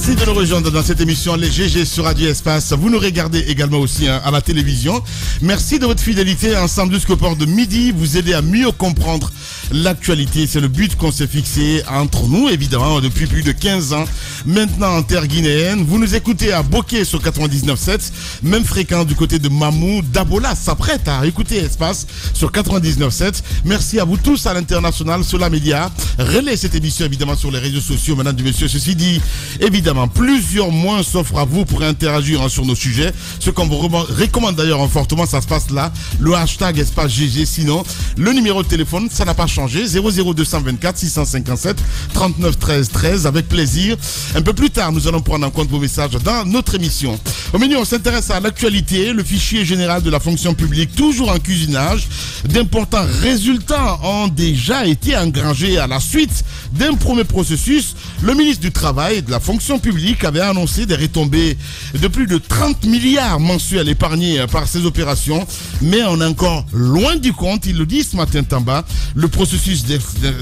Merci de nous rejoindre dans cette émission Les GG sur Radio Espace. Vous nous regardez également aussi à la télévision. Merci de votre fidélité. Ensemble jusqu'au port de midi, vous aider à mieux comprendre l'actualité. C'est le but qu'on s'est fixé entre nous, évidemment, depuis plus de 15 ans. Maintenant en terre guinéenne, vous nous écoutez à Bokeh sur 99.7, même fréquence du côté de Mamou. Dabola s'apprête à écouter Espace sur 99.7. Merci à vous tous à l'international, sur la média. Relais cette émission évidemment sur les réseaux sociaux, madame du monsieur. Ceci dit, évidemment, plusieurs moyens s'offrent à vous pour interagir sur nos sujets. Ce qu'on vous recommande d'ailleurs fortement, ça se passe là. Le hashtag Espace GG. Sinon, le numéro de téléphone, ça n'a pas changé. 00224 657 39 13 13. Avec plaisir. Un peu plus tard, nous allons prendre en compte vos messages dans notre émission. Au menu, on s'intéresse à l'actualité, le fichier général de la fonction publique, toujours en cuisinage. D'importants résultats ont déjà été engrangés à la suite d'un premier processus. Le ministre du Travail et de la fonction publique avait annoncé des retombées de plus de 30 milliards mensuels épargnés par ces opérations. Mais on est encore loin du compte, il le dit ce matin Tamba. Le processus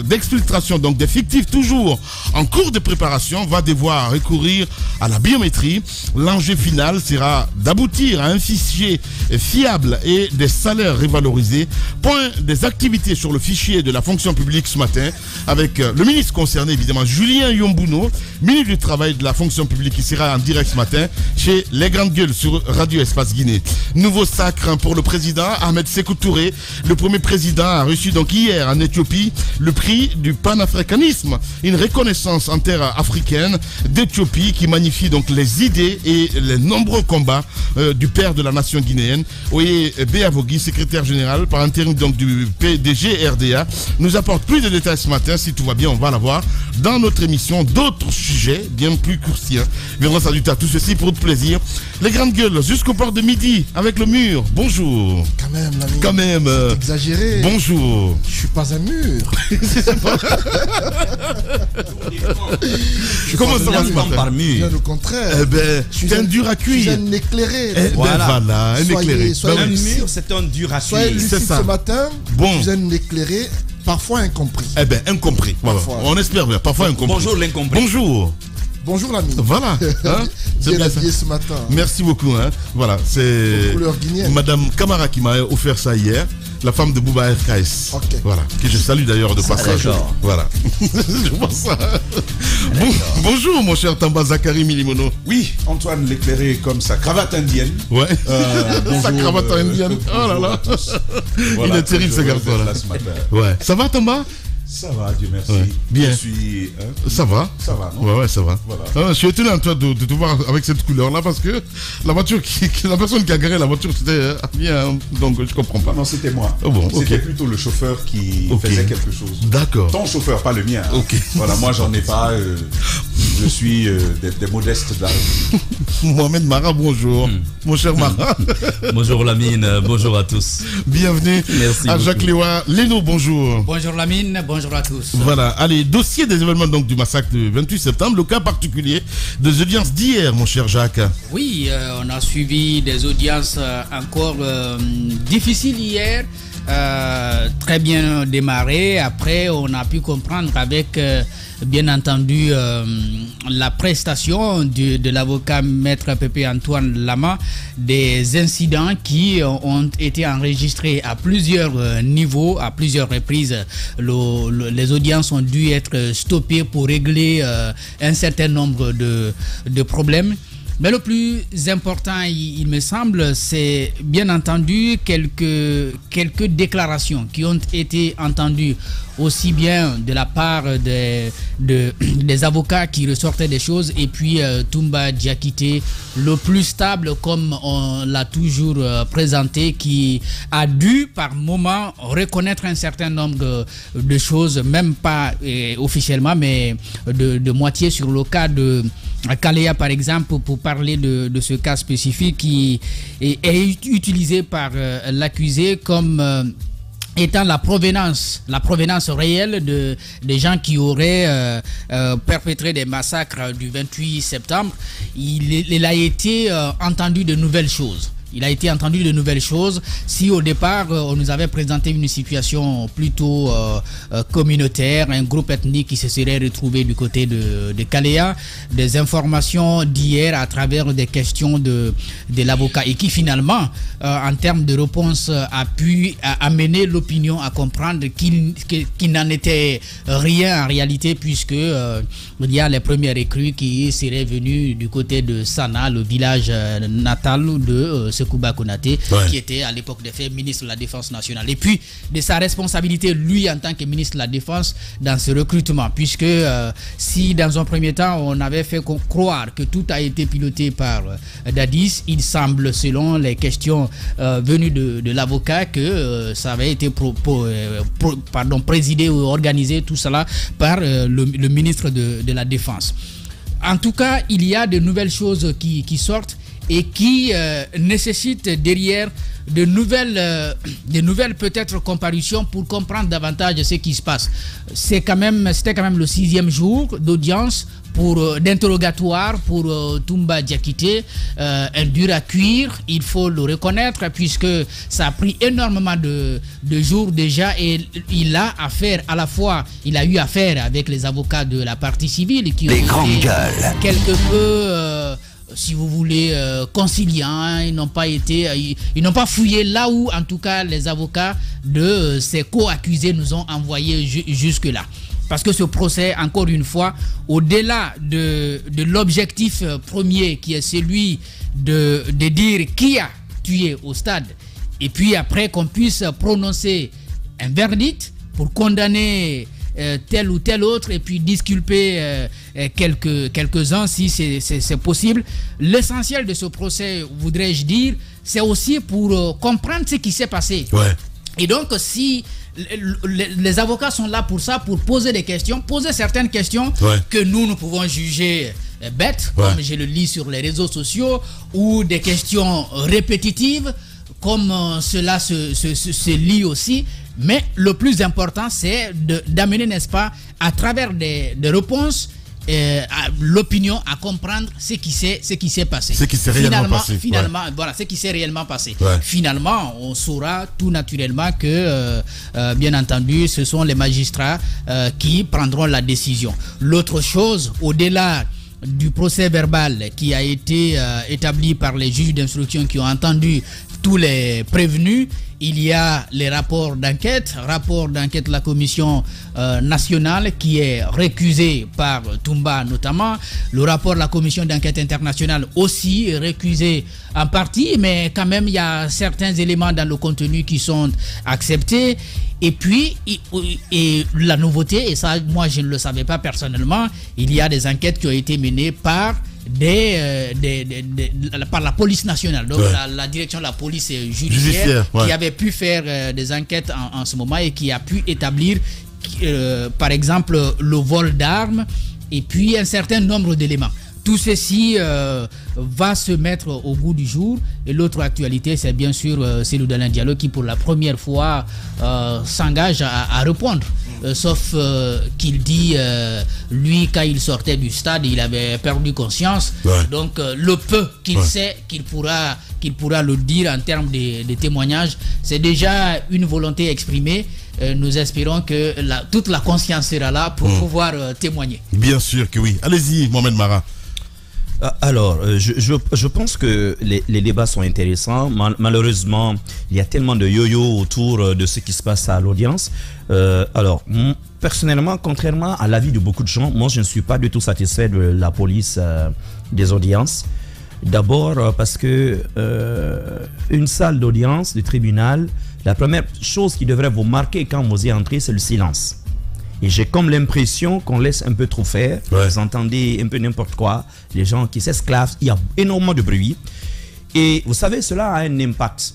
d'exfiltration donc des fictifs, toujours en cours de préparation, va devoir recourir à la biométrie. L'enjeu final sera d'aboutir à un fichier fiable et des salaires revalorisés. Point des activités sur le fichier de la fonction publique ce matin avec le ministre concerné, évidemment, Julien Yombouno, ministre du Travail et de la fonction publique, qui sera en direct ce matin chez Les Grandes Gueules sur Radio Espace Guinée. Nouveau sacre pour le président Ahmed Sékou Touré. Le premier président a reçu donc hier en Éthiopie le prix du panafricanisme, une reconnaissance en terre africaine d'Éthiopie qui magnifie donc les idées et les nombreux combats du père de la nation guinéenne, Oye Béavogui, secrétaire général par intérim donc du PDG RDA, nous apporte plus de détails ce matin. Si tout va bien, on va l'avoir dans notre émission. D'autres sujets bien plus croustillants viendront s'ajouter à tout ceci pour votre plaisir. Les Grandes Gueules jusqu'au port de midi avec le mur. Bonjour. Quand même, l'ami. Quand même. Exagéré. Bonjour. Je suis pas un mur. Comment ça va ce matin? Par mur. Bien au contraire. Eh ben, c'est un dur à cuire. Je suis un éclairé. Eh ben, voilà, un éclairé. Un mur, c'est un dur à Soyez cuire. lucide ce matin. Bon. Je suis un éclairé, parfois incompris. Eh ben, incompris. Voilà. On espère bien. Parfois incompris. Bonjour l'incompris. Bonjour. Bonjour l'ami. Voilà. Hein? Bien habillé ce matin. Merci beaucoup. Hein? Voilà, c'est Madame Camara qui m'a offert ça hier. La femme de Bouba RKS. Okay. Voilà, que je salue d'ailleurs de passage. Voilà. Je vois ça. Bonjour mon cher Tamba Zakari Milimono. Oui, Antoine l'éclairé comme sa cravate indienne. Ouais. Bonjour, sa cravate indienne. Oh là là. Voilà, il est terrible ce garçon là. Ouais. Ça va Tamba? Ça va, Dieu merci. Ouais. Bien. Je suis, ça va. Ça va, non? Ouais, ça va. Voilà. Je suis étonné en toi de te voir avec cette couleur-là parce que la voiture la personne qui a garé la voiture, c'était bien. Donc, je comprends pas. Non, c'était moi. Oh bon, c'était plutôt le chauffeur qui faisait quelque chose. D'accord. Ton chauffeur, pas le mien. Hein. Ok. Voilà, moi, j'en ai pas. Je suis des modestes là. Mohamed Mara, bonjour. Mon cher Mara. Bonjour Lamine, bonjour à tous. Bienvenue. Merci à beaucoup. Jacques Léoua. Léno, bonjour. Bonjour Lamine, bonjour à tous. Voilà, allez, dossier des événements donc du massacre du 28 septembre, le cas particulier des audiences d'hier, mon cher Jacques. Oui, on a suivi des audiences encore difficiles hier. Très bien démarré. Après, on a pu comprendre avec, bien entendu, la prestation de l'avocat maître Pépé Antoine Lama, des incidents qui ont été enregistrés à plusieurs niveaux, à plusieurs reprises. Les audiences ont dû être stoppées pour régler un certain nombre de problèmes. Mais le plus important, il me semble, c'est bien entendu quelques déclarations qui ont été entendues aussi bien de la part des avocats qui ressortaient des choses et puis Toumba Diakité, le plus stable comme on l'a toujours présenté, qui a dû par moment reconnaître un certain nombre de choses, même pas officiellement, mais de moitié sur le cas de Kaléa par exemple, pour parler de ce cas spécifique qui est utilisé par l'accusé comme étant la provenance réelle des gens qui auraient perpétré des massacres du 28 septembre. Il a été entendu de nouvelles choses Il a été entendu de nouvelles choses. Si au départ, on nous avait présenté une situation plutôt communautaire, un groupe ethnique qui se serait retrouvé du côté de Kalea, des informations d'hier à travers des questions de l'avocat et qui finalement, en termes de réponse, a pu amener l'opinion à comprendre qu'il n'en était rien en réalité, puisque il y a les premières recrues qui seraient venues du côté de Sana, le village natal de Sekouba Konaté, qui était à l'époque des faits ministre de la Défense nationale. Et puis de sa responsabilité, lui en tant que ministre de la Défense, dans ce recrutement, puisque si dans un premier temps on avait fait croire que tout a été piloté par Dadis, il semble, selon les questions venues de l'avocat, que ça avait été présidé ou organisé tout cela par le ministre de la Défense. En tout cas, il y a de nouvelles choses qui sortent et qui nécessitent derrière de nouvelles peut-être comparutions pour comprendre davantage ce qui se passe. C'était quand même le 6e jour d'audience d'interrogatoire pour Toumba Diakité, un dur à cuire, il faut le reconnaître, puisque ça a pris énormément de jours déjà, et il a eu affaire avec les avocats de la partie civile qui ont été quelque peu si vous voulez, conciliants. Ils n'ont pas fouillé là où, en tout cas, les avocats de ces co-accusés nous ont envoyés jusque-là. Parce que ce procès, encore une fois, au-delà de l'objectif premier, qui est celui de dire qui a tué au stade, et puis après qu'on puisse prononcer un verdict pour condamner tel ou tel autre, et puis disculper quelques-uns si c'est possible. L'essentiel de ce procès, voudrais-je dire, c'est aussi pour comprendre ce qui s'est passé. Ouais. Et donc, si les avocats sont là pour ça, pour poser des questions, poser certaines questions que nous pouvons juger bêtes, comme je le lis sur les réseaux sociaux, ou des questions répétitives, comme cela se lit aussi. Mais le plus important, c'est d'amener, n'est-ce pas, à travers des réponses, l'opinion à comprendre ce qui s'est passé. Ce qui s'est réellement passé. Finalement, voilà, ce qui s'est réellement passé. Ouais. Finalement, on saura tout naturellement que, bien entendu, ce sont les magistrats qui prendront la décision. L'autre chose, au-delà du procès verbal qui a été établi par les juges d'instruction qui ont entendu tous les prévenus, il y a les rapports d'enquête de la commission nationale qui est récusé par Toumba notamment, le rapport de la commission d'enquête internationale aussi récusé en partie, mais quand même il y a certains éléments dans le contenu qui sont acceptés. Et puis, et la nouveauté, et ça moi je ne le savais pas personnellement, il y a des enquêtes qui ont été menées par par la police nationale, donc la direction de la police judiciaire qui avait pu faire des enquêtes en ce moment et qui a pu établir par exemple le vol d'armes et puis un certain nombre d'éléments. Tout ceci va se mettre au goût du jour. Et l'autre actualité, c'est bien sûr Cellou Dalein Diallo qui pour la première fois s'engage à répondre. Sauf qu'il dit, lui, quand il sortait du stade, il avait perdu conscience. Donc le peu qu'il sait qu'il pourra le dire en termes de témoignages, c'est déjà une volonté exprimée. Nous espérons que toute la conscience sera là pour pouvoir témoigner. Bien sûr que oui. Allez-y, Mohamed Mara. Alors, je pense que les débats sont intéressants. Malheureusement, il y a tellement de yo-yo autour de ce qui se passe à l'audience. Alors, personnellement, contrairement à l'avis de beaucoup de gens, moi, je ne suis pas du tout satisfait de la police des audiences. D'abord, parce que une salle d'audience du tribunal, la première chose qui devrait vous marquer quand vous y entrez, c'est le silence. Et j'ai comme l'impression qu'on laisse un peu trop faire. Vous entendez un peu n'importe quoi, les gens qui s'esclavent, il y a énormément de bruit. Et vous savez, cela a un impact.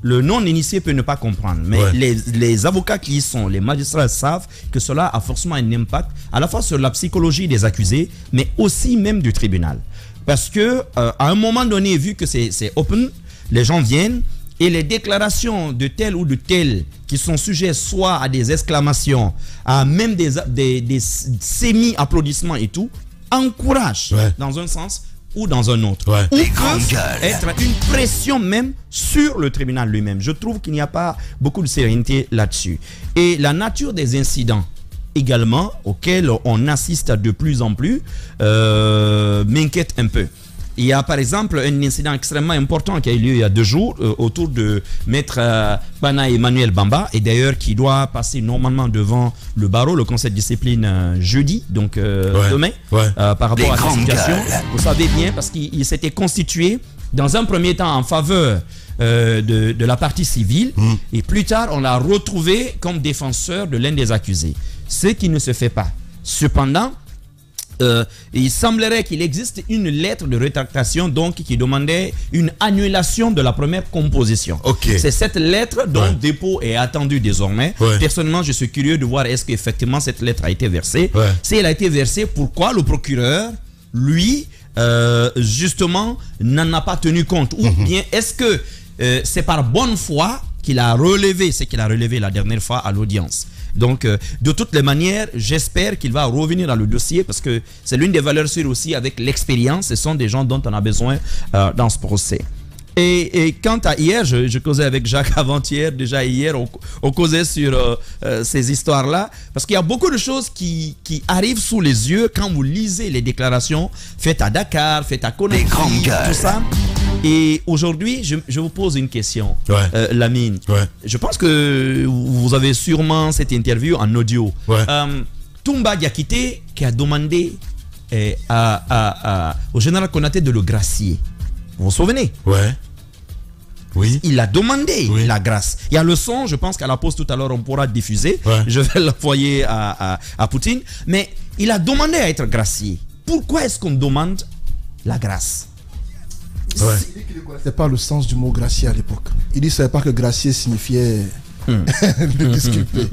Le non-initié peut ne pas comprendre, mais les avocats qui y sont, les magistrats savent que cela a forcément un impact à la fois sur la psychologie des accusés, mais aussi même du tribunal. Parce que à un moment donné, vu que c'est open, les gens viennent, et les déclarations de tel ou de tel qui sont sujets soit à des exclamations, à même des semi-applaudissements et tout, encouragent dans un sens ou dans un autre. Ouais. Ou peut être une pression même sur le tribunal lui-même. Je trouve qu'il n'y a pas beaucoup de sérénité là-dessus. Et la nature des incidents également, auxquels on assiste de plus en plus, m'inquiète un peu. Il y a par exemple un incident extrêmement important qui a eu lieu il y a 2 jours autour de Maître Bana Emmanuel Bamba, et d'ailleurs qui doit passer normalement devant le barreau, le conseil de discipline jeudi, donc demain, par rapport à cette situation. Vous savez bien, parce qu'il s'était constitué dans un premier temps en faveur de la partie civile, et plus tard on l'a retrouvé comme défenseur de l'un des accusés, ce qui ne se fait pas. Cependant, il semblerait qu'il existe une lettre de rétractation donc qui demandait une annulation de la première composition. C'est cette lettre dont le dépôt est attendu désormais. Personnellement, je suis curieux de voir est-ce qu'effectivement cette lettre a été versée. Si elle a été versée, pourquoi le procureur, lui, justement, n'en a pas tenu compte? Ou bien est-ce que c'est par bonne foi qu'il a relevé ce qu'il a relevé la dernière fois à l'audience? Donc, de toutes les manières, j'espère qu'il va revenir dans le dossier, parce que c'est l'une des valeurs sûres aussi avec l'expérience. Ce sont des gens dont on a besoin dans ce procès. Et quant à hier, je causais avec Jacques avant-hier. Déjà hier, on causait sur ces histoires-là, parce qu'il y a beaucoup de choses qui arrivent sous les yeux quand vous lisez les déclarations faites à Dakar, faites à Conakry, tout ça. Et aujourd'hui, je vous pose une question, Lamine. Je pense que vous avez sûrement cette interview en audio. Toumba Diakité qui a demandé au général Konaté de le gracier. Vous vous souvenez? Oui. Il a demandé la grâce. Il y a le son, je pense qu'à la pause tout à l'heure, on pourra diffuser. Je vais l'envoyer à Poutine. Mais il a demandé à être gracié. Pourquoi est-ce qu'on demande la grâce? Il dit qu'il ne connaissait pas le sens du mot gracier à l'époque. Il dit qu'il ne savait pas que gracier signifiait le disculper.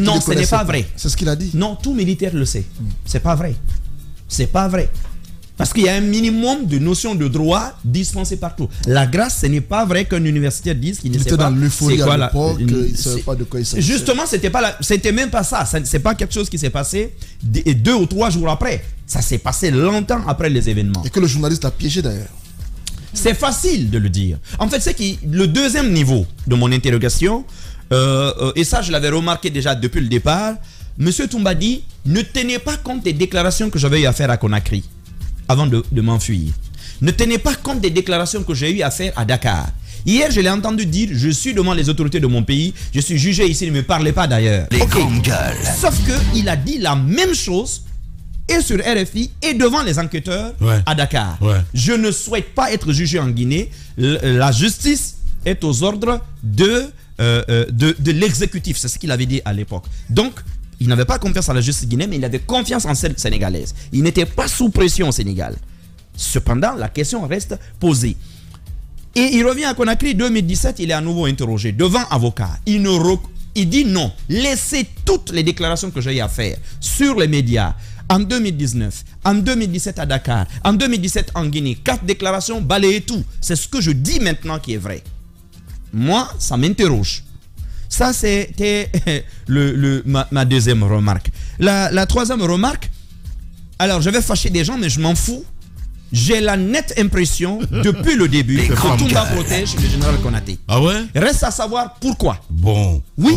Non, ce n'est pas vrai. C'est ce qu'il a dit. Non, tout militaire le sait. C'est pas vrai. C'est pas vrai. Parce qu'il y a un minimum de notions de droit dispensées partout. La grâce, ce n'est pas vrai qu'un universitaire dise qu'il ne sait pas. Il était dans l'euphorie à l'époque, il ne savait pas de quoi il s'agissait. Justement, c'était même pas ça. C'est pas quelque chose qui s'est passé 2 ou 3 jours après. Ça s'est passé longtemps après les événements. Et que le journaliste a piégé d'ailleurs. C'est facile de le dire. En fait, c'est le deuxième niveau de mon interrogation, et ça je l'avais remarqué déjà depuis le départ, M. Toumbadi ne tenait pas compte des déclarations que j'avais eu à faire à Conakry avant de m'enfuir. Ne tenez pas compte des déclarations que j'ai eu à faire à Dakar. Hier, je l'ai entendu dire, je suis devant les autorités de mon pays, je suis jugé ici, ne me parlez pas d'ailleurs. Sauf qu'il a dit la même chose et sur RFI et devant les enquêteurs à Dakar. Je ne souhaite pas être jugé en Guinée. La justice est aux ordres de l'exécutif. C'est ce qu'il avait dit à l'époque. Donc, il n'avait pas confiance en la justice guinéenne, mais il avait confiance en celle sénégalaise. Il n'était pas sous pression au Sénégal. Cependant, la question reste posée. Et il revient à Conakry, 2017, il est à nouveau interrogé devant avocat. Il dit non, laissez toutes les déclarations que j'ai eu à faire sur les médias. En 2019, en 2017 à Dakar, en 2017 en Guinée, 4 déclarations, balayez tout. C'est ce que je dis maintenant qui est vrai. Moi, ça m'interroge. Ça, c'était ma deuxième remarque. La troisième remarque, alors je vais fâcher des gens, mais je m'en fous. J'ai la nette impression, depuis le début, que Toumba protège le général Konaté. Ah ouais? Reste à savoir pourquoi. Bon, oui.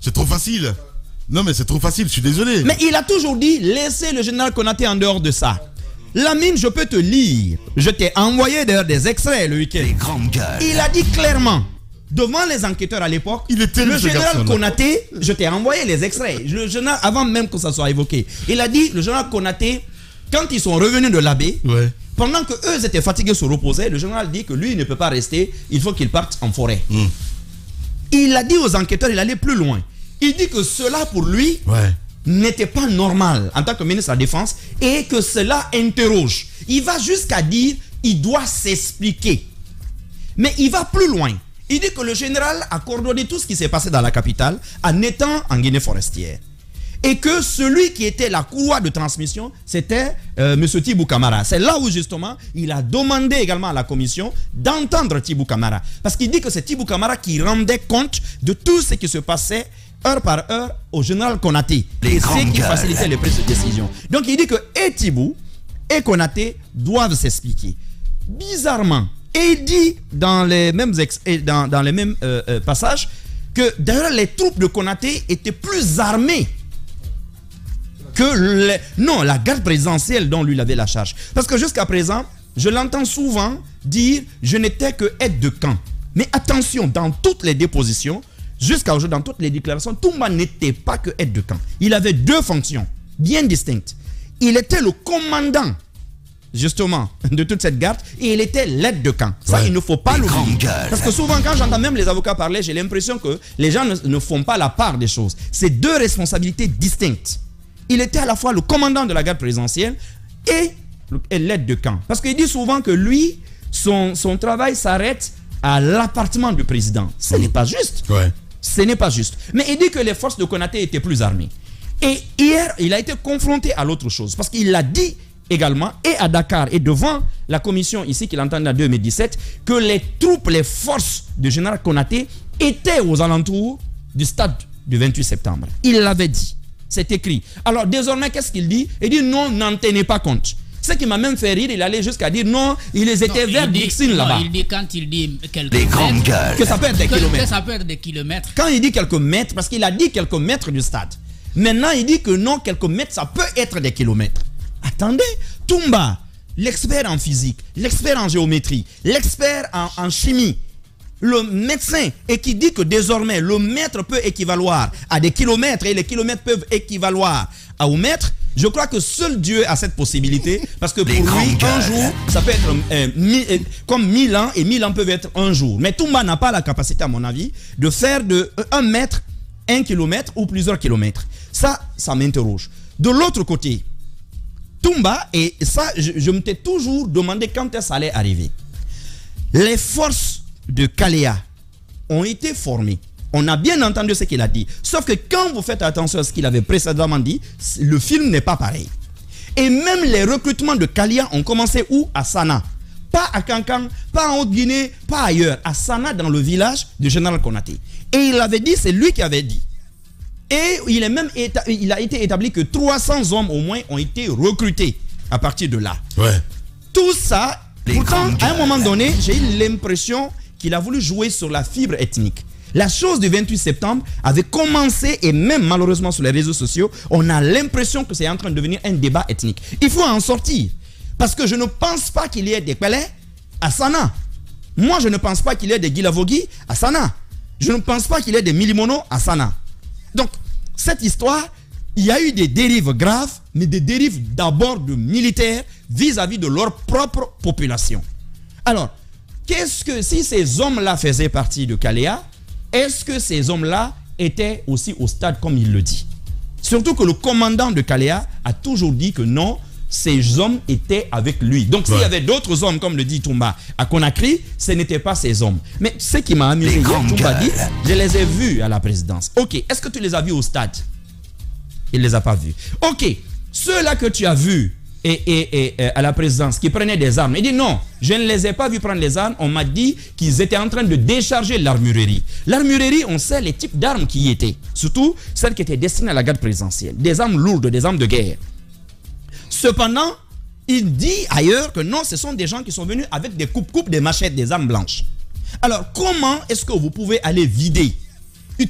C'est trop facile. Non, mais c'est trop facile, je suis désolé. Mais il a toujours dit, laissez le général Konaté en dehors de ça. Lamine, je peux te lire. Je t'ai envoyé d'ailleurs des extraits le week-end. Il a dit clairement, devant les enquêteurs à l'époque, le général Konaté, je t'ai envoyé les extraits. Le général, avant même que ça soit évoqué, il a dit, le général Konaté, quand ils sont revenus de l'Abbé, pendant que eux étaient fatigués, se reposaient, le général dit que lui, il ne peut pas rester, il faut qu'il parte en forêt. Il a dit aux enquêteurs, il allait plus loin. Il dit que cela, pour lui, n'était pas normal en tant que ministre de la Défense et que cela interroge. Il va jusqu'à dire, il doit s'expliquer. Mais il va plus loin. Il dit que le général a coordonné tout ce qui s'est passé dans la capitale en étant en Guinée forestière. Et que celui qui était la courroie de transmission, c'était M. Thibou Camara. C'est là où justement, il a demandé également à la commission d'entendre Thibou Camara. Parce qu'il dit que c'est Thibou Camara qui rendait compte de tout ce qui se passait heure par heure au général Konaté. Et c'est qui facilitait les prises de décision. Donc il dit que et Thibou et Konaté doivent s'expliquer. Bizarrement, et il dit dans les mêmes, passages que d'ailleurs les troupes de Konaté étaient plus armées que la garde présidentielle dont lui avait la charge. Parce que jusqu'à présent, je l'entends souvent dire « je n'étais que aide de camp ». Mais attention, dans toutes les dépositions, jusqu'à aujourd'hui, dans toutes les déclarations, Toumba n'était pas que aide de camp. Il avait deux fonctions bien distinctes. Il était le commandant, justement, de toute cette garde, et il était l'aide de camp. Ça, il ne faut pas l'oublier. Parce que souvent, quand j'entends même les avocats parler, j'ai l'impression que les gens ne font pas la part des choses. C'est deux responsabilités distinctes. Il était à la fois le commandant de la garde présidentielle et l'aide de camp. Parce qu'il dit souvent que lui, son travail s'arrête à l'appartement du président. Ce n'est pas juste. Ce n'est pas juste. Mais il dit que les forces de Konaté étaient plus armées. Et hier, il a été confronté à l'autre chose. Parce qu'il l'a dit également, et à Dakar, et devant la commission ici qu'il entendait en 2017, que les troupes, les forces du général Konaté étaient aux alentours du stade du 28 septembre. Il l'avait dit. C'est écrit. Alors désormais, qu'est-ce qu'il dit? Il dit non, n'en tenez pas compte. Ce qui m'a même fait rire, il allait jusqu'à dire non, ils étaient vers Dixine là-bas. Il dit quand il dit quelques mètres, que ça peut être des kilomètres. Que ça peut être des kilomètres. Quand il dit quelques mètres, parce qu'il a dit quelques mètres du stade. Maintenant, il dit que non, quelques mètres, ça peut être des kilomètres. Attendez, Toumba, l'expert en physique, l'expert en géométrie, l'expert en chimie, le médecin, et qui dit que désormais le mètre peut équivaloir à des kilomètres et les kilomètres peuvent équivaloir au mètre. Je crois que seul Dieu a cette possibilité, parce que pour lui, un jour, ça peut être comme 1000 ans, et 1000 ans peuvent être un jour. Mais Toumba n'a pas la capacité, à mon avis, de faire de 1 mètre, 1 kilomètre ou plusieurs kilomètres. Ça m'interroge. De l'autre côté, Toumba, et ça, je me t'ai toujours demandé quand ça allait arriver. Les forces de Kaléa ont été formées. On a bien entendu ce qu'il a dit. Sauf que quand vous faites attention à ce qu'il avait précédemment dit, le film n'est pas pareil. Et même les recrutements de Kaléa ont commencé où? À Sana. Pas à Kankan, pas en Haute-Guinée, pas ailleurs. À Sana, dans le village du général Konaté. Et il avait dit, c'est lui qui avait dit. Et il a été établi que 300 hommes au moins ont été recrutés à partir de là. Tout ça, pourtant, à un moment donné, j'ai eu l'impression qu'il a voulu jouer sur la fibre ethnique. La chose du 28 septembre avait commencé, et même malheureusement sur les réseaux sociaux, on a l'impression que c'est en train de devenir un débat ethnique. Il faut en sortir. Parce que je ne pense pas qu'il y ait des Pelé à Sana. Moi, je ne pense pas qu'il y ait des Guilavogui à Sana. Je ne pense pas qu'il y ait des Milimono à Sana. Donc, cette histoire, il y a eu des dérives graves, mais des dérives d'abord de militaires vis-à-vis de leur propre population. Alors, qu'est-ce que si ces hommes-là faisaient partie de Kaléa, est-ce que ces hommes-là étaient aussi au stade comme il le dit? Surtout que le commandant de Kaléa a toujours dit que non, ces hommes étaient avec lui. Donc s'il y avait d'autres hommes, comme le dit Toumba, à Conakry, ce n'étaient pas ces hommes. Mais ce qui m'a amusé hier, Toumba dit, je les ai vus à la présidence. Ok, est-ce que tu les as vus au stade? Il ne les a pas vus. Ok, ceux-là que tu as vus et à la présidence, qui prenaient des armes, il dit non, je ne les ai pas vus prendre les armes. On m'a dit qu'ils étaient en train de décharger l'armurerie. L'armurerie, on sait les types d'armes qui y étaient. Surtout celles qui étaient destinées à la garde présidentielle. Des armes lourdes, des armes de guerre. Cependant, il dit ailleurs que non, ce sont des gens qui sont venus avec des coupes-coupes, des machettes, des armes blanches. Alors, comment est-ce que vous pouvez aller vider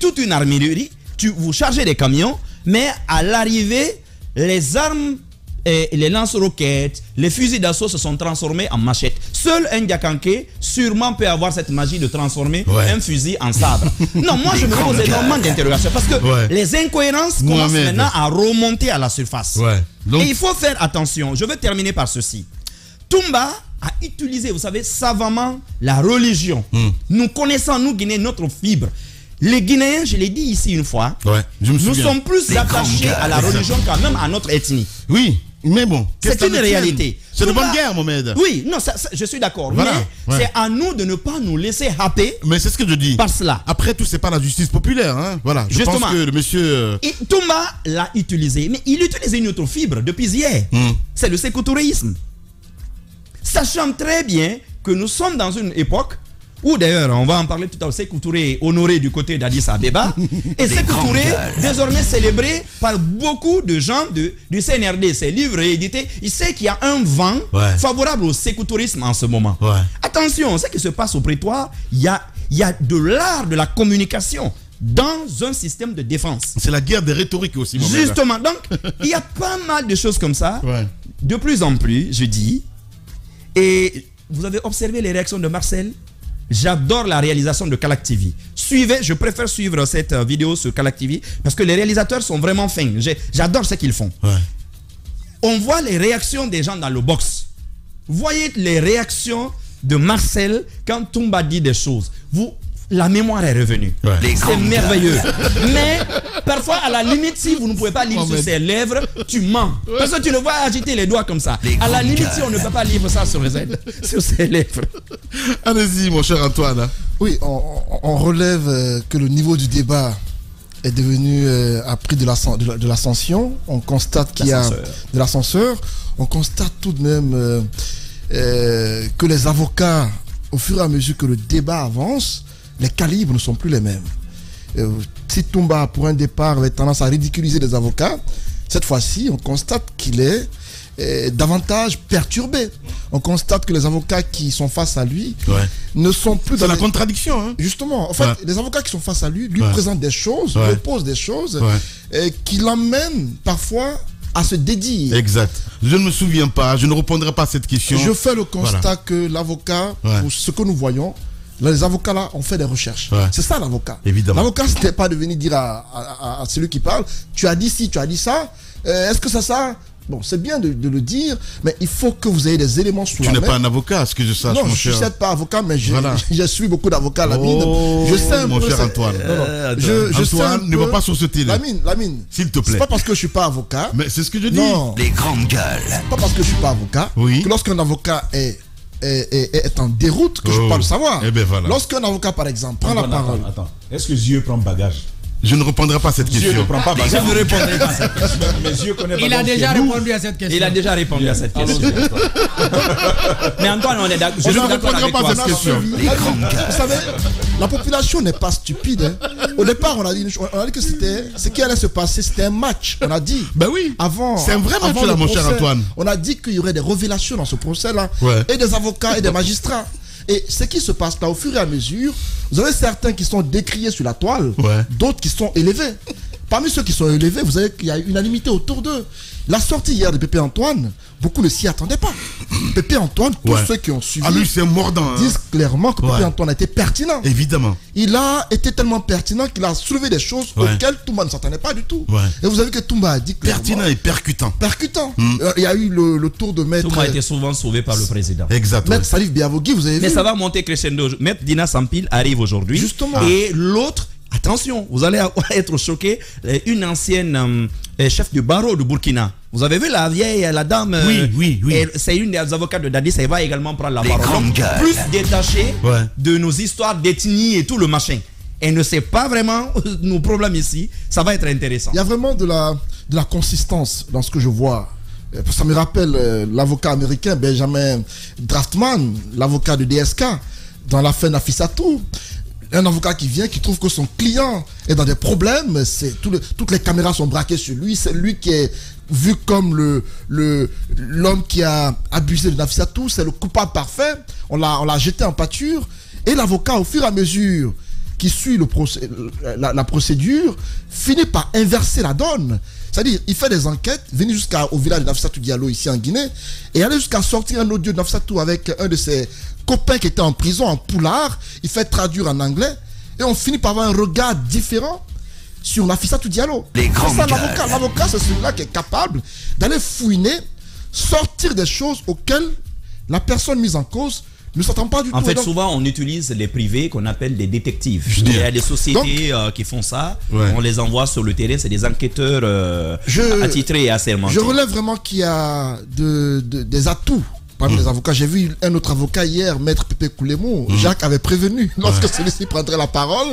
toute une armurerie, vous chargez des camions, mais à l'arrivée, les armes et les lance-roquettes, les fusils d'assaut se sont transformés en machettes. Seul un Diakanké sûrement peut avoir cette magie de transformer un fusil en sabre. Non, moi je me pose énormément d'interrogations parce que les incohérences commencent maintenant à remonter à la surface. Donc... Et il faut faire attention. Je veux terminer par ceci. Toumba a utilisé, vous savez, savamment la religion. Nous connaissons, nous Guinéens, notre fibre. Les Guinéens, je l'ai dit ici une fois, nous sommes plus attachés à la religion quand même à notre ethnie. Oui, mais bon. C'est une réalité. C'est de bonne guerre, Mohamed. Oui, non, je suis d'accord. Voilà, mais c'est à nous de ne pas nous laisser happer. Mais c'est ce que je dis. Par cela. Après tout, c'est pas la justice populaire. Hein. Voilà. Je pense que le monsieur... Toumba l'a utilisé, mais il utilisait une autre fibre depuis hier. C'est le sécotouréisme. Sachant très bien que nous sommes dans une époque Ou d'ailleurs, on va en parler tout à l'heure, Sékou Touré honoré du côté d'Addis Abeba. Et Sékou Touré, désormais célébré par beaucoup de gens du CNRD. Ses livres réédités. Il sait qu'il y a un vent favorable au Sékou Tourisme en ce moment. Attention, ce qui se passe au prétoire, il y a de l'art de la communication dans un système de défense. C'est la guerre des rhétoriques aussi. Justement, donc, il y a pas mal de choses comme ça. De plus en plus, je dis. Et vous avez observé les réactions de Marcel. J'adore la réalisation de Kalak TV. Suivez, je préfère suivre cette vidéo sur Kalak TV parce que les réalisateurs sont vraiment fins. J'adore ce qu'ils font. On voit les réactions des gens dans le box. Voyez les réactions de Marcel quand Toumba dit des choses. La mémoire est revenue. C'est merveilleux. Mais parfois, à la limite, si vous ne pouvez pas lire sur ses lèvres, tu mens. Parce que tu le vois agiter les doigts comme ça. À la limite, si on ne peut pas lire ça sur ses lèvres. Allez-y, mon cher Antoine. Oui, on relève que le niveau du débat est devenu a pris de l'ascension. On constate qu'il y a de l'ascenseur. On constate tout de même que les avocats, au fur et à mesure que le débat avance, les calibres ne sont plus les mêmes. Si Toumba, pour un départ, avait tendance à ridiculiser les avocats, cette fois-ci, on constate qu'il est davantage perturbé. On constate que les avocats qui sont face à lui ne sont plus dans la contradiction. Hein. Justement, en fait, les avocats qui sont face à lui présentent des choses, lui opposent des choses qui l'emmènent parfois à se dédier. Exact. Je ne me souviens pas, je ne répondrai pas à cette question. Je fais le constat que l'avocat, pour ce que nous voyons, les avocats là ont fait des recherches. C'est ça l'avocat. Évidemment. L'avocat, ce n'est pas de venir dire à celui qui parle, tu as dit ci, tu as dit ça, est-ce que c'est ça? Bon, c'est bien de le dire, mais il faut que vous ayez des éléments sous la main. Tu n'es pas un avocat, à ce que je sache, non, mon cher. Non, je ne suis pas avocat, mais je suis beaucoup d'avocats, Lamine. Je sais mon cher Antoine. Antoine, ne va pas sur ce télé. Lamine, s'il te plaît. C'est pas parce que je ne suis pas avocat. Mais c'est ce que je dis. Non. Les grandes gueules. C'est pas parce que je ne suis pas avocat que lorsqu'un avocat est en déroute que je peux pas le savoir. Voilà. Lorsqu'un avocat, par exemple, prend la parole. Attends. Est-ce que Dieu prend bagage? Je ne répondrai pas à cette question. Dieu ne prend pas bagage. Je ne répondrai pas à cette question. Mais Dieu connaît Il a déjà répondu à cette question. Il a déjà répondu à cette question. Mais Antoine, on est d'accord. Je ne répondrai pas à cette question. Vous savez, la population n'est pas stupide. Au départ, on a dit que ce qui allait se passer, c'était un match. On a dit. Ben oui. Avant. C'est un vrai match là, mon cher Antoine. On a dit qu'il y aurait des révélations dans ce procès-là. Et des avocats et des magistrats. Et ce qui se passe là, au fur et à mesure, vous avez certains qui sont décriés sur la toile, d'autres qui sont élevés. Parmi ceux qui sont élevés, vous savez qu'il y a unanimité autour d'eux. La sortie hier de Pépé Antoine, beaucoup ne s'y attendaient pas. Pépé Antoine, tous ceux qui ont suivi, lui c'est mordant, disent clairement que Pépé Antoine a été pertinent. Évidemment. Il a été tellement pertinent qu'il a soulevé des choses auxquelles Toumba ne s'attendait pas du tout. Et vous avez vu que Toumba a dit clairement, pertinent et percutant. Il y a eu le tour de maître. Toumba a été souvent sauvé par le président. Exact. Maître Salif Biavogui, vous avez vu. Mais ça va monter crescendo. Maître Dina Sampil arrive aujourd'hui. Justement. Et l'autre, attention, vous allez être choqués, une ancienne chef du barreau de Burkina. Vous avez vu la vieille, la dame. Oui. C'est une des avocats de Dadis, elle va également prendre la parole. Donc, plus détachée de nos histoires d'ethnie et tout le machin. Elle ne sait pas vraiment nos problèmes ici. Ça va être intéressant. Il y a vraiment de la consistance dans ce que je vois. Ça me rappelle l'avocat américain Benjamin Draftman, l'avocat de DSK, dans l'affaire Nafissatou. Un avocat qui vient, qui trouve que son client est dans des problèmes, toutes les caméras sont braquées sur lui, c'est lui qui est vu comme l'homme qui a abusé de Nafissatou, c'est le coupable parfait, on l'a jeté en pâture, et l'avocat, au fur et à mesure qui suit la procédure, finit par inverser la donne. C'est-à-dire, il fait des enquêtes, venir jusqu'au village de Nafissatou Diallo ici en Guinée, et aller jusqu'à sortir un audio de Nafissatou avec un de ses copain qui était en prison en poulard, il fait traduire en anglais et on finit par avoir un regard différent sur Nafissatou Diallo. L'avocat, c'est celui-là qui est capable d'aller fouiner, sortir des choses auxquelles la personne mise en cause ne s'attend pas du tout. En fait, souvent, on utilise les privés qu'on appelle des détectives. Il y a des sociétés qui font ça. On les envoie sur le terrain. C'est des enquêteurs attitrés et assermentés. Je relève vraiment qu'il y a des atouts parmi les avocats. J'ai vu un autre avocat hier, Maître Pépé Koulemou. Jacques avait prévenu lorsque celui-ci prendrait la parole.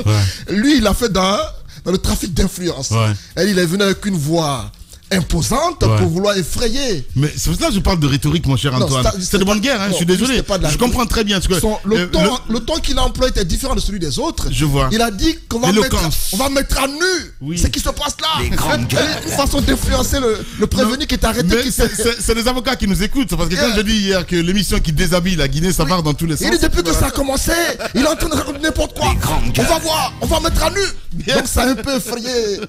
Lui, il a fait dans le trafic d'influence. Il est venu avec une voix imposante pour vouloir effrayer. Mais c'est pour ça que je parle de rhétorique, mon cher Antoine. C'est de bonne guerre, je suis désolé. Je comprends très bien. Le ton qu'il a employé était différent de celui des autres. Je vois. Il a dit qu'on va mettre à nu ce qui se passe là. Une façon d'influencer le prévenu qui est arrêté. C'est les avocats qui nous écoutent. Parce que quand je dis hier que l'émission qui déshabille la Guinée, ça part dans tous les sens. Il dit depuis que ça a commencé, il est en train de raconter n'importe quoi. On va voir, on va mettre à nu. Donc ça a un peu effrayé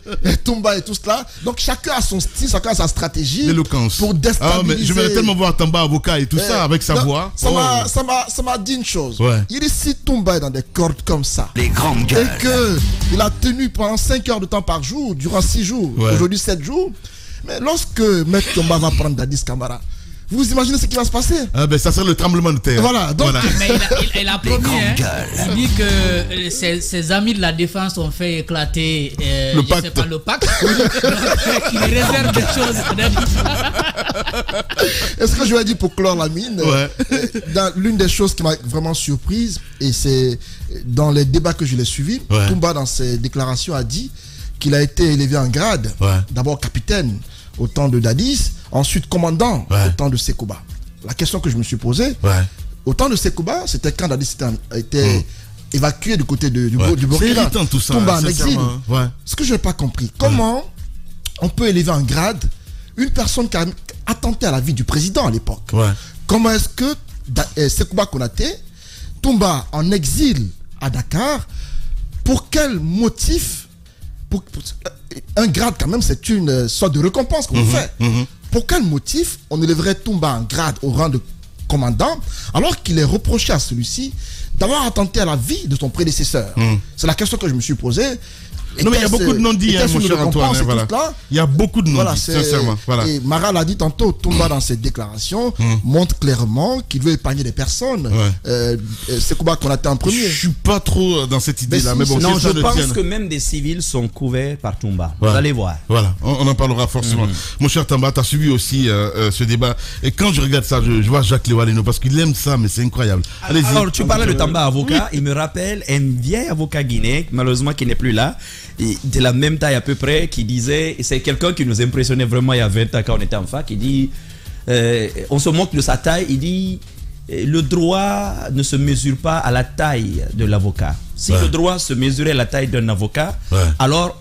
Toumba et tout cela. Donc chacun a son style, chacun a sa stratégie pour déstabiliser. Mais je vais tellement voir Tamba avocat et tout ça avec sa voix. Ça m'a dit une chose. Il dit si Toumba est dans des cordes comme ça et qu'il a tenu pendant 5 heures de temps par jour, durant 6 jours, aujourd'hui 7 jours, mais lorsque Maître Toumba va prendre Dadis Camara, vous imaginez ce qui va se passer? Ça serait le tremblement de terre. Voilà. Donc, mais il a promis. Il dit que ses amis de la défense ont fait éclater le pacte. Il réserve des choses. Est-ce que je vais dire pour clore la mine? L'une des choses qui m'a vraiment surprise, et c'est dans les débats que je l'ai suivis, Toumba dans ses déclarations a dit qu'il a été élevé en grade. D'abord capitaine au temps de Dadis, ensuite commandant au temps de Sekouba. La question que je me suis posée, au temps de Sekouba, c'était quand Dadis était évacué du côté du Burkina. C'est irritant tout ça. Toumba en exil. Ce que je n'ai pas compris, comment on peut élever en grade une personne qui a attenté à la vie du président à l'époque? Comment est-ce que Sekouba Konaté, Toumba en exil à Dakar, pour quel motif? Un grade quand même, c'est une sorte de récompense qu'on fait. Pour quel motif on élèverait Toumba en grade au rang de commandant alors qu'il est reproché à celui-ci d'avoir attenté à la vie de son prédécesseur? C'est la question que je me suis posée. Non, mais il y a beaucoup de non-dits, mon cher Antoine. Il y a beaucoup de non-dits, sincèrement. Et Mara l'a dit tantôt, Toumba dans ses déclarations montre clairement qu'il veut épargner des personnes. C'est Sekouba Konaté en premier. Je suis pas trop dans cette idée-là. Mais bon, non, je pense que même des civils sont couverts par Toumba. Vous allez voir. Voilà, on en parlera forcément. Mon cher Tamba, tu as suivi aussi ce débat. Et quand je regarde ça, je vois Jacques Léwaleno parce qu'il aime ça, mais c'est incroyable. Allez-y. Alors, tu parlais de Tamba avocat. Il me rappelle un vieil avocat guinéen, malheureusement qui n'est plus là, de la même taille à peu près, qui disait, c'est quelqu'un qui nous impressionnait vraiment il y a 20 ans quand on était en fac, il dit, on se moque de sa taille, il dit, le droit ne se mesure pas à la taille de l'avocat. Si le droit se mesurait à la taille d'un avocat, alors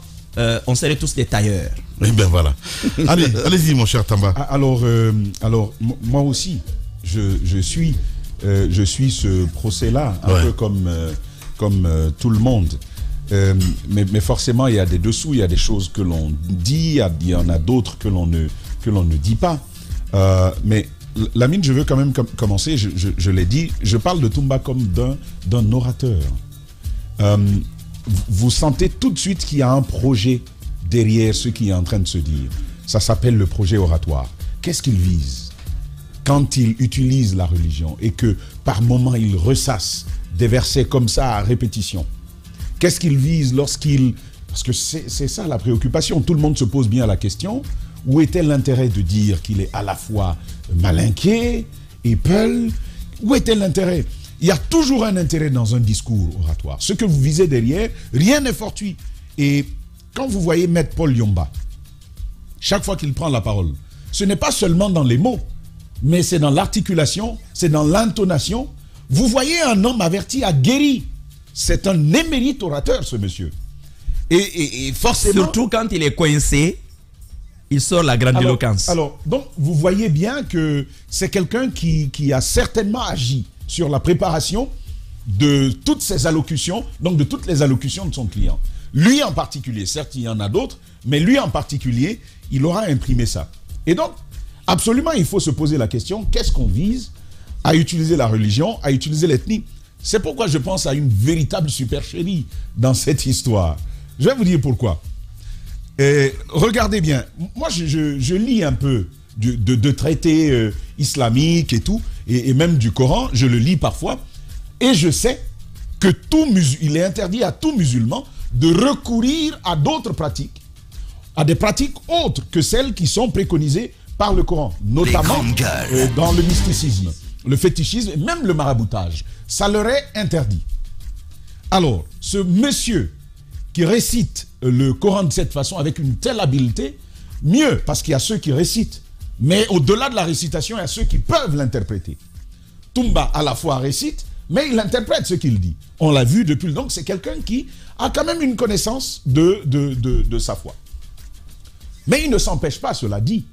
on serait tous des tailleurs. Et bien voilà. Allez-y mon cher Tamba. Alors moi aussi, je suis ce procès-là, un peu comme tout le monde. Mais forcément, il y a des dessous, il y a des choses que l'on dit, il y en a d'autres que l'on ne dit pas. Mais Lamine, je veux quand même commencer, je l'ai dit, je parle de Toumba comme d'un orateur. Vous sentez tout de suite qu'il y a un projet derrière ce qui est en train de se dire. Ça s'appelle le projet oratoire. Qu'est-ce qu'il vise quand il utilise la religion et que par moments il ressasse des versets comme ça à répétition? Qu'est-ce qu'il vise lorsqu'il... Parce que c'est ça la préoccupation. Tout le monde se pose bien la question. Où était l'intérêt de dire qu'il est à la fois malinqué et peul? Où était l'intérêt? Il y a toujours un intérêt dans un discours oratoire. Ce que vous visez derrière, rien n'est fortuit. Et quand vous voyez Maître Paul Yomba, chaque fois qu'il prend la parole, ce n'est pas seulement dans les mots, mais c'est dans l'articulation, c'est dans l'intonation. Vous voyez un homme averti, aguerri. C'est un émérite orateur, ce monsieur. Et forcément... Surtout quand il est coincé, il sort la grandiloquence. Alors, donc, vous voyez bien que c'est quelqu'un qui a certainement agi sur la préparation de toutes ses allocutions, donc de toutes les allocutions de son client. Lui en particulier, certes, il y en a d'autres, mais lui en particulier, il aura imprimé ça. Et donc, absolument, il faut se poser la question, qu'est-ce qu'on vise à utiliser la religion, à utiliser l'ethnie? C'est pourquoi je pense à une véritable supercherie dans cette histoire. Je vais vous dire pourquoi. Regardez bien, moi je lis un peu de traités islamiques et tout, et même du Coran, je le lis parfois, et je sais que il est interdit à tout musulman de recourir à d'autres pratiques, à des pratiques autres que celles qui sont préconisées par le Coran, notamment dans le mysticisme, le fétichisme et même le maraboutage. Ça leur est interdit. Alors, ce monsieur qui récite le Coran de cette façon, avec une telle habileté, Mieux, parce qu'il y a ceux qui récitent. Mais au-delà de la récitation, il y a ceux qui peuvent l'interpréter. Toumba, à la fois, récite, mais il interprète ce qu'il dit. On l'a vu depuis. Donc, c'est quelqu'un qui a quand même une connaissance de sa foi. Mais il ne s'empêche pas, cela dit,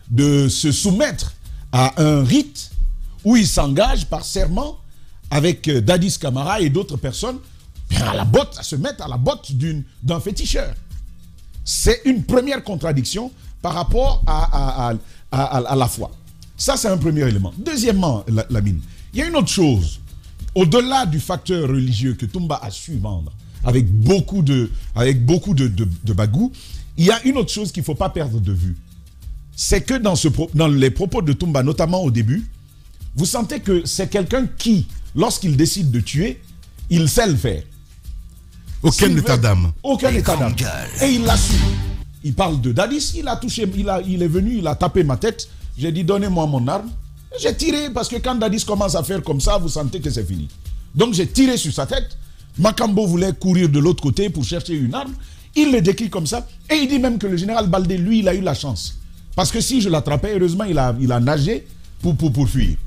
de se soumettre à un rite où il s'engage par serment avec Dadis Camara et d'autres personnes à se mettre à la botte d'un féticheur. C'est une première contradiction par rapport à la foi. Ça, c'est un premier élément. Deuxièmement, Lamine, il y a une autre chose. Au-delà du facteur religieux que Toumba a su vendre avec beaucoup de bagou, il y a une autre chose qu'il ne faut pas perdre de vue. C'est que dans les propos de Toumba, notamment au début, vous sentez que c'est quelqu'un qui, lorsqu'il décide de tuer, il sait le faire. Aucun état d'âme. Aucun état d'âme. Et il l'assume. Il parle de Dadis, il a touché, il est venu, il a tapé ma tête. J'ai dit, donnez-moi mon arme. J'ai tiré, parce que quand Dadis commence à faire comme ça, vous sentez que c'est fini. Donc j'ai tiré sur sa tête. Makambo voulait courir de l'autre côté pour chercher une arme. Il le décrit comme ça. Et il dit même que le général Baldé, lui, il a eu la chance. Parce que si je l'attrapais, heureusement, il a nagé pour fuir.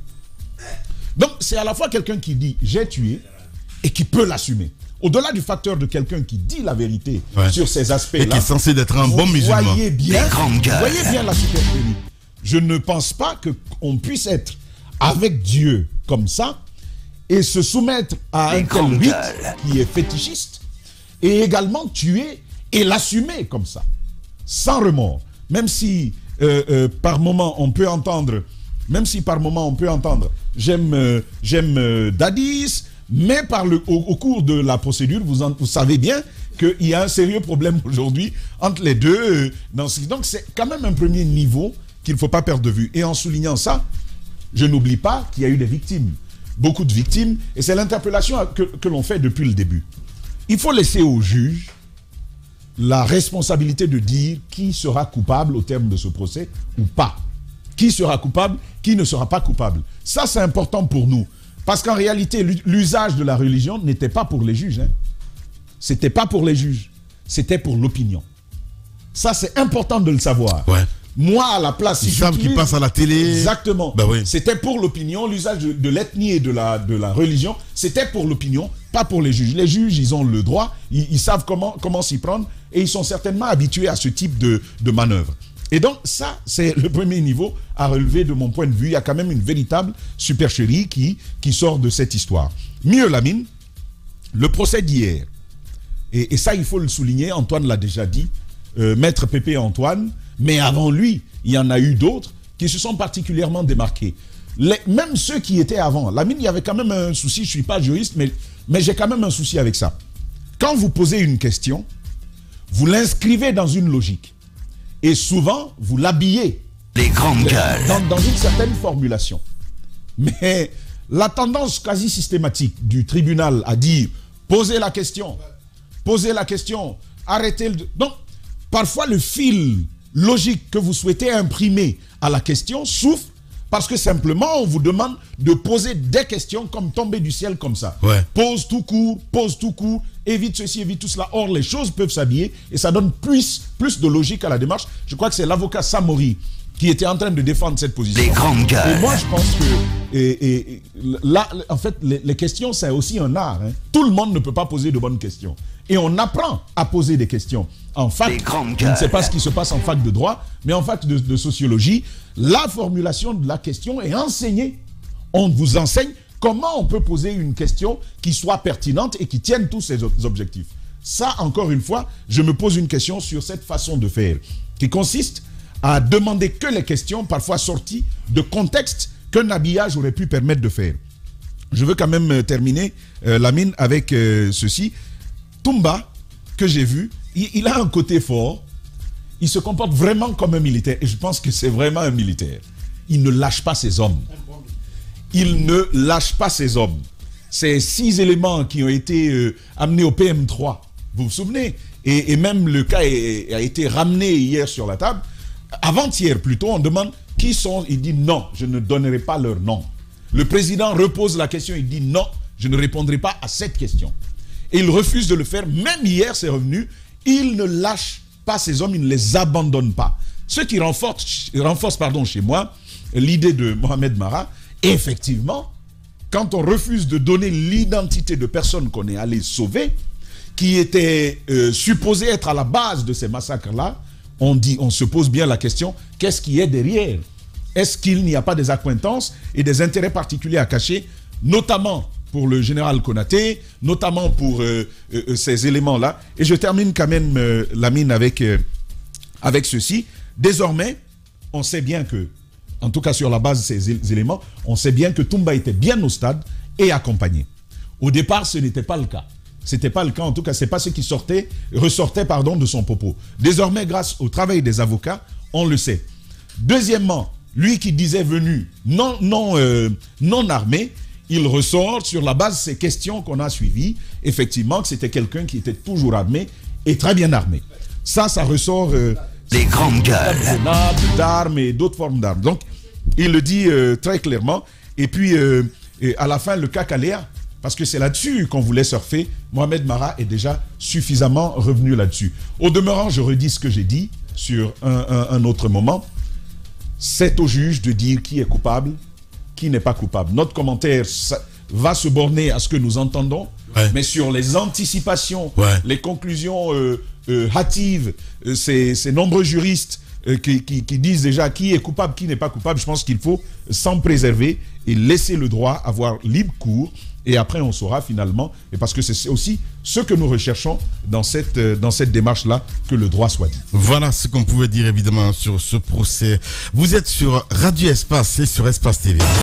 Donc c'est à la fois quelqu'un qui dit, j'ai tué, et qui peut l'assumer. Au-delà du facteur de quelqu'un qui dit la vérité sur ces aspects-là. Et qui est censé être un bon musulman. Vous voyez bien la supercherie. Je ne pense pas qu'on puisse être avec Dieu comme ça et se soumettre à un tel rite qui est fétichiste et également tuer et l'assumer comme ça, sans remords. Même si par moment on peut entendre, j'aime Dadis, mais au cours de la procédure, vous savez bien qu'il y a un sérieux problème aujourd'hui entre les deux. Donc c'est quand même un premier niveau qu'il ne faut pas perdre de vue. Et en soulignant ça, je n'oublie pas qu'il y a eu des victimes. Beaucoup de victimes. Et c'est l'interpellation que l'on fait depuis le début. Il faut laisser au juge la responsabilité de dire qui sera coupable au terme de ce procès ou pas. Qui sera coupable, qui ne sera pas coupable. Ça, c'est important pour nous. Parce qu'en réalité, l'usage de la religion n'était pas pour les juges. Hein. C'était pas pour les juges. C'était pour l'opinion. Ça, c'est important de le savoir. Ouais. Moi, à la place... Ils savent qu'ils passent à la télé. Exactement. Ben oui. C'était pour l'opinion. L'usage de l'ethnie et de la religion, c'était pour l'opinion, pas pour les juges. Les juges, ils ont le droit. Ils savent comment s'y prendre. Et ils sont certainement habitués à ce type de manœuvre. Et donc, ça, c'est le premier niveau à relever de mon point de vue. Il y a quand même une véritable supercherie qui sort de cette histoire. Mieux, Lamine, le procès d'hier, et ça, il faut le souligner, Antoine l'a déjà dit, Maître Pépé Antoine, mais avant lui, il y en a eu d'autres qui se sont particulièrement démarqués. Même ceux qui étaient avant, Lamine, il y avait quand même un souci, je ne suis pas juriste, mais j'ai quand même un souci avec ça. Quand vous posez une question, vous l'inscrivez dans une logique. Et souvent, vous l'habillez les grandes gueules dans une certaine formulation. Mais la tendance quasi systématique du tribunal à dire posez la question, arrêtez le... Donc, parfois le fil logique que vous souhaitez imprimer à la question souffre parce que simplement on vous demande de poser des questions comme tomber du ciel comme ça. Ouais. Pose tout court, évite ceci, évite tout cela. Or, les choses peuvent s'habiller et ça donne plus de logique à la démarche. Je crois que c'est l'avocat Samori qui était en train de défendre cette position. Les grandes gueules. Et moi, je pense que là, en fait, les questions, c'est aussi un art. Hein. Tout le monde ne peut pas poser de bonnes questions. Et on apprend à poser des questions. En fac, je ne sais pas ce qui se passe en fac de droit, mais en fac de sociologie, la formulation de la question est enseignée. On vous enseigne comment on peut poser une question qui soit pertinente et qui tienne tous ses objectifs. Ça, encore une fois, je me pose une question sur cette façon de faire, qui consiste à demander que les questions, parfois sorties de contexte qu'un habillage aurait pu permettre de faire. Je veux quand même terminer, Lamine, avec ceci. Toumba, que j'ai vu, il a un côté fort. Il se comporte vraiment comme un militaire. Et je pense que c'est vraiment un militaire. Il ne lâche pas ses hommes. Il ne lâche pas ses hommes. Ces 6 éléments qui ont été amenés au PM3, vous vous souvenez? Et même le cas a été ramené hier sur la table. Avant-hier plutôt, on demande qui sont. Il dit non, je ne donnerai pas leur nom. Le président repose la question, il dit non, je ne répondrai pas à cette question. Et il refuse de le faire. Même hier, c'est revenu. Il ne lâche pas ses hommes, il ne les abandonne pas. Ce qui renforce chez moi l'idée de Mohamed Mara. Et effectivement, quand on refuse de donner l'identité de personnes qu'on est allé sauver, qui étaient supposées être à la base de ces massacres-là, on se pose bien la question, qu'est-ce qui est derrière? Est-ce qu'il n'y a pas des accointances et des intérêts particuliers à cacher, notamment pour le général Konaté, notamment pour ces éléments-là? Et je termine quand même, Lamine, avec ceci. Désormais, on sait bien que, en tout cas sur la base de ces éléments, on sait bien que Toumba était bien au stade et accompagné. Au départ, ce n'était pas le cas. C'était pas le cas, en tout cas, c'est pas ce qui ressortait de son propos. Désormais, grâce au travail des avocats, on le sait. Deuxièmement, lui qui disait venu non armé, il ressort sur la base de ces questions qu'on a suivies, effectivement, que c'était quelqu'un qui était toujours armé et très bien armé. Ça ressort... les grandes gueules. D'armes et d'autres formes d'armes. Donc, il le dit très clairement. Et puis, à la fin, le cas Kaléa, parce que c'est là-dessus qu'on voulait surfer, Mohamed Mara est déjà suffisamment revenu là-dessus. Au demeurant, je redis ce que j'ai dit sur un autre moment. C'est au juge de dire qui est coupable, qui n'est pas coupable. Notre commentaire va se borner à ce que nous entendons, mais sur les anticipations, les conclusions hâtives, ces nombreux juristes qui disent déjà qui est coupable, qui n'est pas coupable, je pense qu'il faut s'en préserver et laisser le droit avoir libre cours. Et après, on saura finalement, et parce que c'est aussi ce que nous recherchons dans cette démarche-là, que le droit soit dit. Voilà ce qu'on pouvait dire évidemment sur ce procès. Vous êtes sur Radio Espace et sur Espace TV.